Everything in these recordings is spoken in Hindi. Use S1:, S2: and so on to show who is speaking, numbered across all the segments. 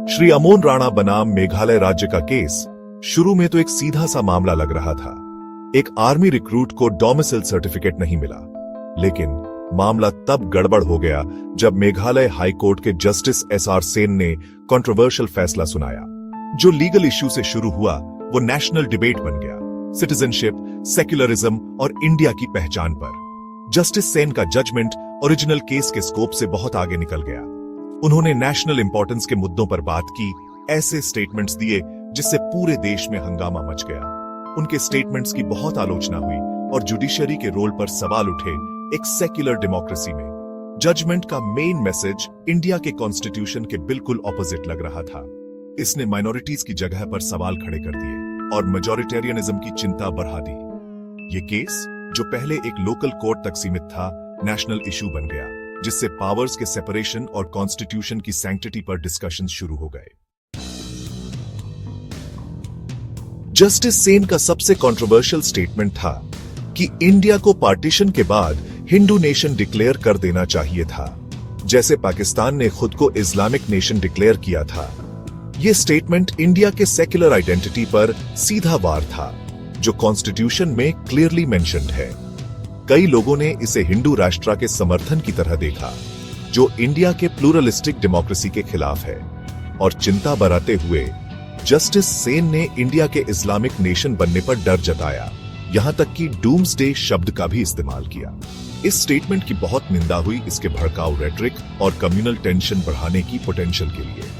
S1: श्री अमोन राणा बनाम मेघालय राज्य का केस शुरू में तो एक सीधा सा मामला लग रहा था। एक आर्मी रिक्रूट को डोमिसाइल सर्टिफिकेट नहीं मिला, लेकिन मामला तब गड़बड़ हो गया जब मेघालय हाई कोर्ट के जस्टिस एसआर सेन ने कंट्रोवर्शियल फैसला सुनाया। जो लीगल इश्यू से शुरू हुआ वो नेशनल डिबेट बन गया, सिटीजनशिप, सेक्युलरिज्म और इंडिया की पहचान पर। जस्टिस सेन का जजमेंट ओरिजिनल केस के स्कोप से बहुत आगे निकल गया। उन्होंने नेशनल इंपॉर्टेंस के मुद्दों पर बात की, ऐसे स्टेटमेंट्स दिए जिससे पूरे देश में हंगामा मच गया। उनके स्टेटमेंट्स की बहुत आलोचना हुई और जुडिशरी के रोल पर सवाल उठे एक सेक्युलर डेमोक्रेसी में। जजमेंट का मेन मैसेज इंडिया के कॉन्स्टिट्यूशन के बिल्कुल ऑपोजिट लग रहा था। इसने माइनॉरिटीज की जगह पर सवाल खड़े कर दिए और मेजॉरिटेरियनिज्म की चिंता बढ़ा दी। ये केस, जो पहले एक लोकल कोर्ट तक सीमित था, नेशनल इशू बन गया, जिससे पावर्स के सेपरेशन और कॉन्स्टिट्यूशन की सैंक्टिटी पर डिस्कशन शुरू हो गए। जस्टिस सेन का सबसे कंट्रोवर्शियल स्टेटमेंट था कि इंडिया को पार्टीशन के बाद हिंदू नेशन डिक्लेयर कर देना चाहिए था, जैसे पाकिस्तान ने खुद को इस्लामिक नेशन डिक्लेयर किया था। यह स्टेटमेंट इंडिया के सेक्युलर आइडेंटिटी पर सीधा वार था, जो कॉन्स्टिट्यूशन में क्लियरली मेंशन्ड है। कई लोगों ने इसे हिंदू राष्ट्र के समर्थन की तरह देखा, जो इंडिया के प्लूरलिस्टिक डेमोक्रेसी के खिलाफ है, और चिंता बढ़ाते हुए जस्टिस सेन ने इंडिया के इस्लामिक नेशन बनने पर डर जताया, यहां तक कि डूम्सडे शब्द का भी इस्तेमाल किया। इस स्टेटमेंट की बहुत निंदा हुई इसके भड़काऊ रेटरिक और कम्युनल टेंशन बढ़ाने की पोटेंशियल के लिए।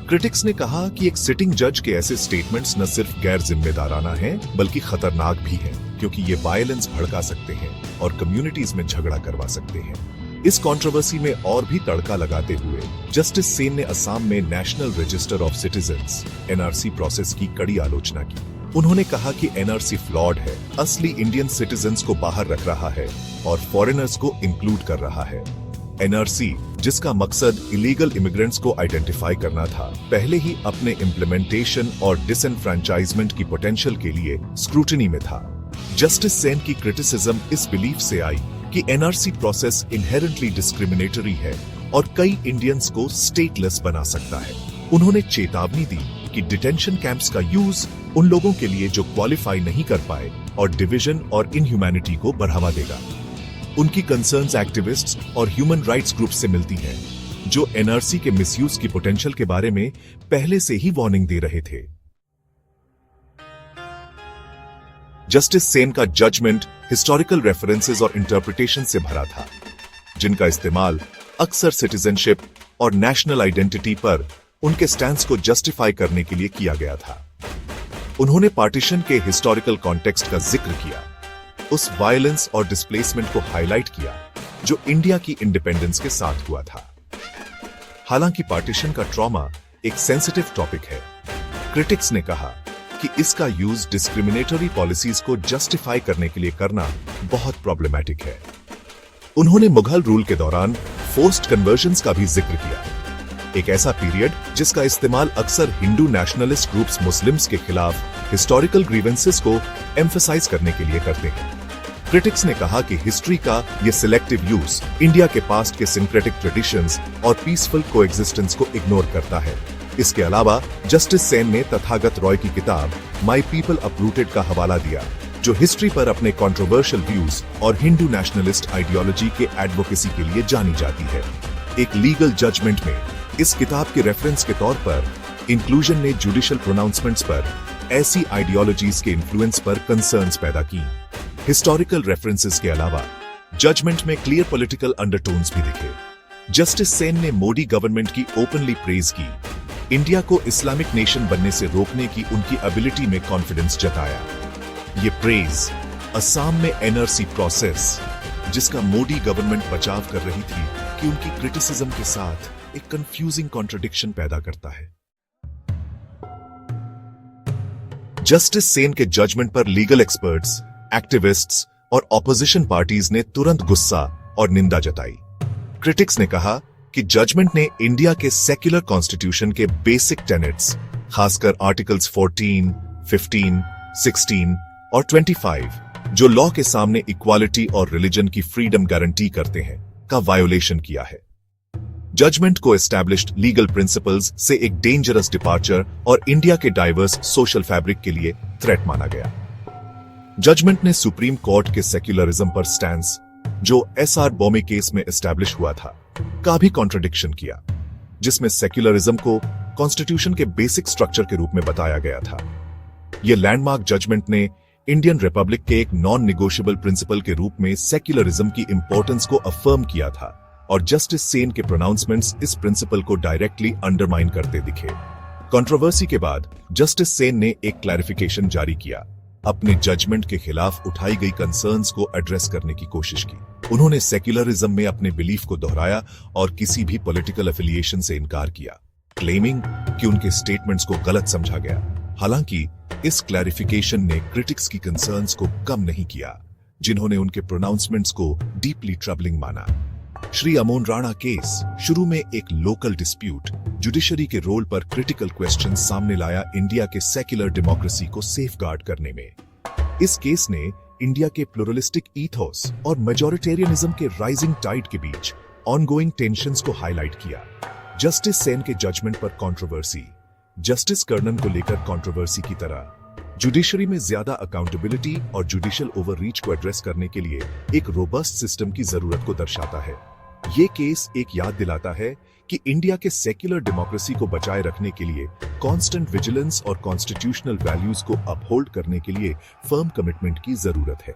S1: क्रिटिक्स ने कहा कि एक सिटिंग जज के ऐसे स्टेटमेंट्स न सिर्फ गैर जिम्मेदाराना हैं, बल्कि खतरनाक भी हैं, क्योंकि ये वायलेंस भड़का सकते हैं और कम्युनिटीज में झगड़ा करवा सकते हैं। इस कंट्रोवर्सी में और भी तड़का लगाते हुए जस्टिस सेन ने असम में national register of citizens (NRC) process की कड़ी आलोचना की। उन्होंने कहा कि एनआरसी फ्लॉड है, असली इंडियन सिटीजन्स को बाहर रख रहा है और फॉरेनर्स को इंक्लूड कर रहा है। एनआरसी, जिसका मकसद इलीगल इमिग्रेंट्स को आइडेंटिफाई करना था, पहले ही अपने इम्प्लीमेंटेशन और डिसएनफ्रेंचाइजमेंट की पोटेंशियल के लिए स्क्रूटनी में था। जस्टिस सेन की क्रिटिसिज्म इस बिलीफ से आई कि एनआरसी प्रोसेस इनहेरेंटली डिस्क्रिमिनेटरी है और कई इंडियंस को स्टेटलेस बना सकता है। उन्होंने चेतावनी दी कि डिटेंशन कैंप्स का यूज उन लोगों के लिए जो क्वालिफाई नहीं कर पाए और डिवीजन और इनह्यूमैनिटी को बढ़ावा देगा। उनकी कंसर्न्स एक्टिविस्ट्स और ह्यूमन राइट्स ग्रुप से मिलती हैं, जो एनआरसी के मिसयूज की पोटेंशियल के बारे में पहले से ही वार्निंग दे रहे थे। जस्टिस सेन का जजमेंट हिस्टोरिकल रेफरेंसेस और इंटरप्रिटेशन से भरा था, जिनका इस्तेमाल अक्सर सिटीजनशिप और नेशनल आइडेंटिटी पर उनके स्टैंड को जस्टिफाई करने के लिए किया गया था। उन्होंने पार्टीशन के हिस्टोरिकल कॉन्टेक्स्ट का जिक्र किया, उस वायलेंस और डिस्प्लेसमेंट को हाईलाइट किया जो इंडिया की इंडिपेंडेंस के साथ हुआ था। हालांकि पार्टीशन का ट्रॉमा एक सेंसिटिव टॉपिक है, क्रिटिक्स ने कहा कि इसका यूज डिस्क्रिमिनेटरी पॉलिसीज को जस्टिफाई करने के लिए करना बहुत प्रॉब्लमैटिक है। उन्होंने मुगल रूल के दौरान फोर्स्ड कन्वर्जन्स का भी जिक्र किया, एक ऐसा पीरियड जिसका इस्तेमाल अक्सर हिंदू नेशनलिस्ट ग्रुप्स मुस्लिम्स के खिलाफ हिस्टोरिकल ग्रीवेंसेस को एम्फसाइज करने के लिए करते हैं। क्रिटिक्स ने कहा कि हिस्ट्री का यह सिलेक्टिव यूज इंडिया के पास्ट के सिंक्रेटिक ट्रेडिशंस और पीसफुल कोएग्जिस्टेंस को इग्नोर करता है। इसके अलावा जस्टिस सेन ने तथागत रॉय की किताब माई पीपल अपरूटेड का हवाला दिया, जो हिस्ट्री पर अपने कंट्रोवर्शियल व्यूज और हिंदू नेशनलिस्ट आइडियोलॉजी के एडवोकेसी के लिए जानी जाती है। एक लीगल जजमेंट में इस किताब के रेफरेंस के तौर पर इंक्लूजन ने जुडिशियल प्रोनाउंसमेंट्स पर ऐसी आइडियोलॉजीज के इन्फ्लुएंस पर कंसर्न्स पैदा की। हिस्टोरिकल रेफरेंसेस के अलावा जजमेंट में क्लियर पॉलिटिकल अंडरटोन्स भी दिखे। जस्टिस सेन ने मोदी गवर्नमेंट की ओपनली प्रेज की, इंडिया को इस्लामिक नेशन बनने से रोकने की उनकी एबिलिटी में कॉन्फिडेंस जताया। ये प्रेज असम में एनआरसी प्रोसेस, जिसका मोदी गवर्नमेंट बचाव कर रही थी, कि उनकी क्रिटिसिज्म के साथ एक कंफ्यूजिंग कॉन्ट्रडिक्शन पैदा करता है। जस्टिस सेन के जजमेंट पर लीगल एक्सपर्ट्स, एक्टिविस्ट्स और ऑपोजिशन पार्टीज ने तुरंत गुस्सा और निंदा जताई। क्रिटिक्स ने कहा कि जजमेंट ने इंडिया के सेक्युलर कॉन्स्टिट्यूशन के बेसिक टेनेट्स, खासकर आर्टिकल्स 14, 15, 16 और 25, जो लॉ के सामने इक्वालिटी और रिलीजन की फ्रीडम गारंटी करते हैं, का वायोलेशन किया है। जजमेंट को एस्टैब्लिश्ड लीगल प्रिंसिपल्स से एक डेंजरस डिपार्चर और इंडिया के डाइवर्स सोशल फैब्रिक के लिए थ्रेट माना गया। जजमेंट ने सुप्रीम कोर्ट के सेक्युलरिज्म पर स्टैंस, जो एसआर बॉम्बे केस में एस्टैब्लिश हुआ था, का भी कॉन्ट्रडिक्शन किया, जिसमें सेक्युलरिज्म को कॉन्स्टिट्यूशन के बेसिक स्ट्रक्चर के रूप में बताया गया था। यह लैंडमार्क जजमेंट ने इंडियन रिपब्लिक के एक नॉन निगोशिएबल प्रिंसिपल के रूप में सेक्युलरिज्म की इंपॉर्टेंस को अफर्म किया था और जस्टिस सेन के प्रोनाउंसमेंट्स इस प्रिंसिपल को डायरेक्टली अंडरमाइन करते दिखे। कंट्रोवर्सी के बाद जस्टिस सेन ने एक क्लैरिफिकेशन जारी किया, अपने जजमेंट के खिलाफ उठाई गई कंसर्न्स को एड्रेस करने की कोशिश की। उन्होंने सेक्युलरिज्म में अपने बिलीफ को दोहराया और किसी भी पॉलिटिकल एफिलिएशन से इनकार किया, क्लेमिंग कि उनके स्टेटमेंट्स को गलत समझा गया। हालांकि इस क्लैरिफिकेशन ने क्रिटिक्स की कंसर्न्स को कम नहीं किया, जिन्होंने उनके प्रोनाउंसमेंट्स को डीपली ट्रबलिंग माना। श्री अमोन राणा केस शुरू में एक लोकल डिस्प्यूट जुडिशरी के रोल पर क्रिटिकल क्वेश्चन सामने लाया इंडिया के सेक्युलर डेमोक्रेसी को सेफगार्ड करने में। इस केस ने इंडिया के प्लुरलिस्टिक ईथोस और मेजॉरिटेरियनिज्म के राइजिंग टाइड के बीच ऑनगोइंग टेंशंस को हाईलाइट किया। जस्टिस सेन के जजमेंट पर कंट्रोवर्सी, जस्टिस कर्णन को लेकर कंट्रोवर्सी की तरह, जुडिशरी में ज्यादा अकाउंटेबिलिटी और जुडिशियल ओवररीच को एड्रेस करने के लिए एक रोबस्ट सिस्टम की जरूरत को दर्शाता है। ये केस एक याद दिलाता है कि इंडिया के सेक्युलर डेमोक्रेसी को बचाए रखने के लिए कांस्टेंट विजिलेंस और कॉन्स्टिट्यूशनल वैल्यूज को अपहोल्ड करने के लिए फर्म कमिटमेंट की जरूरत है।